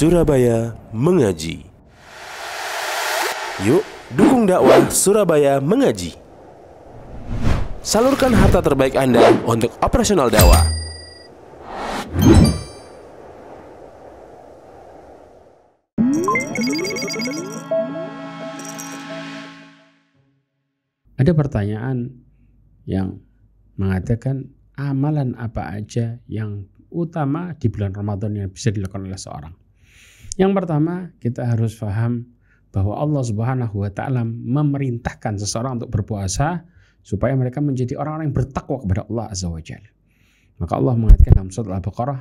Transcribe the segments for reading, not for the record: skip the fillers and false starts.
Surabaya Mengaji. Yuk, dukung dakwah Surabaya Mengaji. Salurkan harta terbaik Anda untuk operasional dakwah. Ada pertanyaan yang mengatakan amalan apa aja yang utama di bulan Ramadan yang bisa dilakukan oleh seorang. Yang pertama, kita harus paham bahwa Allah Subhanahu wa Ta'ala memerintahkan seseorang untuk berpuasa supaya mereka menjadi orang-orang yang bertakwa kepada Allah Azza wa Jalla. Maka Allah mengatakan dalam surat Al-Baqarah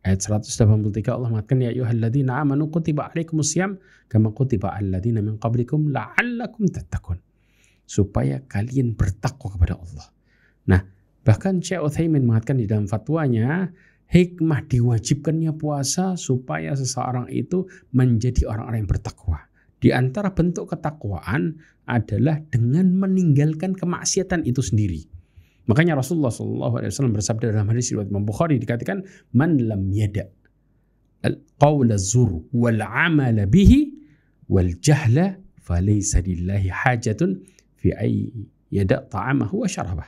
ayat 183, Allah mengatakan, ya ayyuhalladzina amanu kutiba alaikumusiyam kama kutiba aladzina min qablikum la'allakum tattaqun. Supaya kalian bertakwa kepada Allah. Nah, bahkan Syekh Utsaimin mengatakan di dalam fatwanya, hikmah diwajibkannya puasa supaya seseorang itu menjadi orang-orang yang bertakwa. Di antara bentuk ketakwaan adalah dengan meninggalkan kemaksiatan itu sendiri. Makanya Rasulullah SAW bersabda dalam hadis riwayat Imam Bukhari, dikatakan, man lam yada al-qawla zur wal amala bihi wal jahla falaysa lillahi hajatun fi ay yada ta'amahu wa syarabah.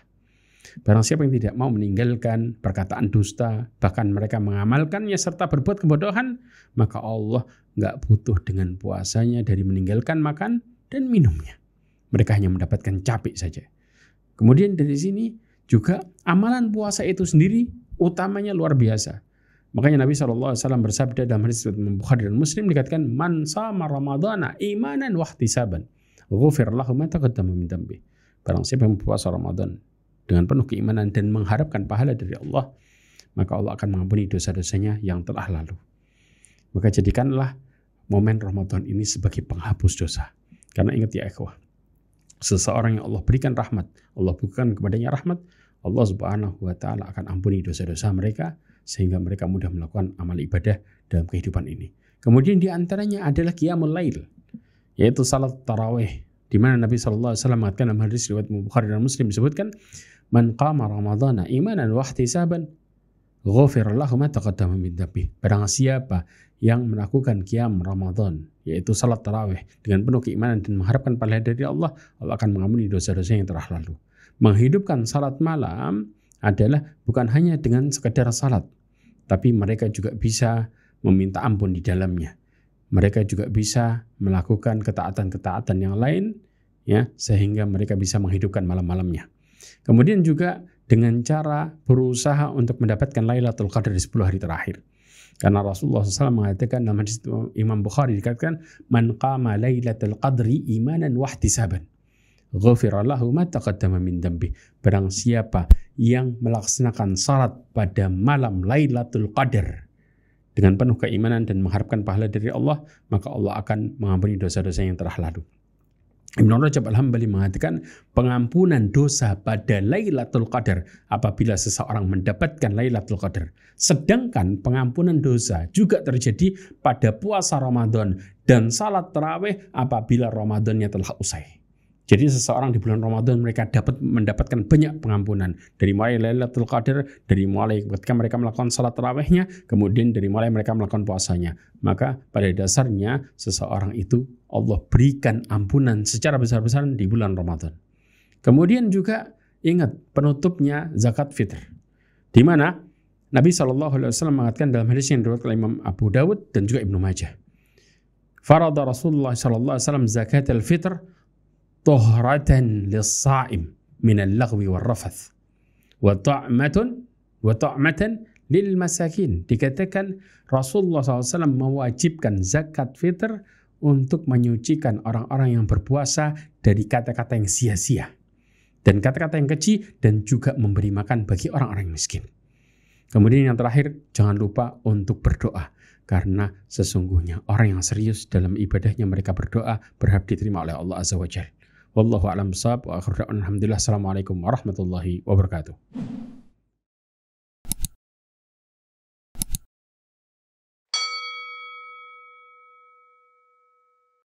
Barang siapa yang tidak mau meninggalkan perkataan dusta, bahkan mereka mengamalkannya serta berbuat kebodohan, maka Allah nggak butuh dengan puasanya dari meninggalkan makan dan minumnya. Mereka hanya mendapatkan capek saja. Kemudian dari sini juga amalan puasa itu sendiri utamanya luar biasa. Makanya Nabi SAW bersabda dalam hadis Bukhari dan Muslim, dikatakan, man sama Ramadana imanan wahtisaban ghufir lahu ma taqaddama min dhanbi. Barang siapa yang berpuasa Ramadan dengan penuh keimanan dan mengharapkan pahala dari Allah, maka Allah akan mengampuni dosa-dosanya yang telah lalu. Maka jadikanlah momen Ramadan ini sebagai penghapus dosa. Karena ingat ya ikhwah, seseorang yang Allah berikan rahmat, Allah bukan kepadanya rahmat, Allah Subhanahu wa Ta'ala akan ampuni dosa-dosa mereka sehingga mereka mudah melakukan amal ibadah dalam kehidupan ini. Kemudian di antaranya adalah qiyamul lail, yaitu salat tarawih, di mana Nabi SAW mengatakan dalam hadis riwayat Bukhari dan Muslim disebutkan, man qama ramadhana imanan wa ihtisaban ghufira lahu ma taqaddama min dhanbi. Barang siapa yang melakukan qiyam Ramadan, yaitu salat tarawih dengan penuh keimanan dan mengharapkan pahala dari Allah, Allah akan mengampuni dosa-dosa yang telah lalu. Menghidupkan salat malam adalah bukan hanya dengan sekedar salat, tapi mereka juga bisa meminta ampun di dalamnya. Mereka juga bisa melakukan ketaatan-ketaatan yang lain, ya, sehingga mereka bisa menghidupkan malam-malamnya. Kemudian juga dengan cara berusaha untuk mendapatkan Lailatul Qadar di 10 hari terakhir. Karena Rasulullah SAW mengatakan dalam hadis Imam Bukhari, dikatakan, man qama Lailatul Qadri imanan wahtisaban ghufira lahu ma taqaddama min dhanbi. Barang siapa yang melaksanakan salat pada malam Lailatul Qadar dengan penuh keimanan dan mengharapkan pahala dari Allah, maka Allah akan mengampuni dosa-dosa yang telah lalu. Ibnu Rajab Al-Hambali mengatakan, pengampunan dosa pada Lailatul Qadar apabila seseorang mendapatkan Lailatul Qadar. Sedangkan pengampunan dosa juga terjadi pada puasa Ramadan dan salat tarawih apabila Ramadannya telah usai. Jadi seseorang di bulan Ramadan mereka dapat mendapatkan banyak pengampunan. Dari mulai Lailatul Qadar, dari mulai ketika mereka melakukan salat tarawihnya, kemudian dari mulai mereka melakukan puasanya. Maka pada dasarnya seseorang itu Allah berikan ampunan secara besar-besaran di bulan Ramadan. Kemudian juga ingat penutupnya zakat fitr. Di mana Nabi SAW mengatakan dalam hadis yang diriwayatkan oleh Imam Abu Dawud dan juga Ibnu Majah. Farada Rasulullah SAW zakat al-fitr tuhratan lis-sha'im min al-laghwi wal-rafath wa ta'matan lil masakin. Dikatakan Rasulullah SAW mewajibkan zakat fitr untuk menyucikan orang-orang yang berpuasa dari kata-kata yang sia-sia dan kata-kata yang keji, dan juga memberi makan bagi orang-orang yang miskin. Kemudian yang terakhir, jangan lupa untuk berdoa, karena sesungguhnya orang yang serius dalam ibadahnya mereka berdoa berharap diterima oleh Allah Azza wa Jalla. Wallahu a'lam bishawab wa akhiru da'wana alhamdulillah. Assalamualaikum warahmatullahi wabarakatuh.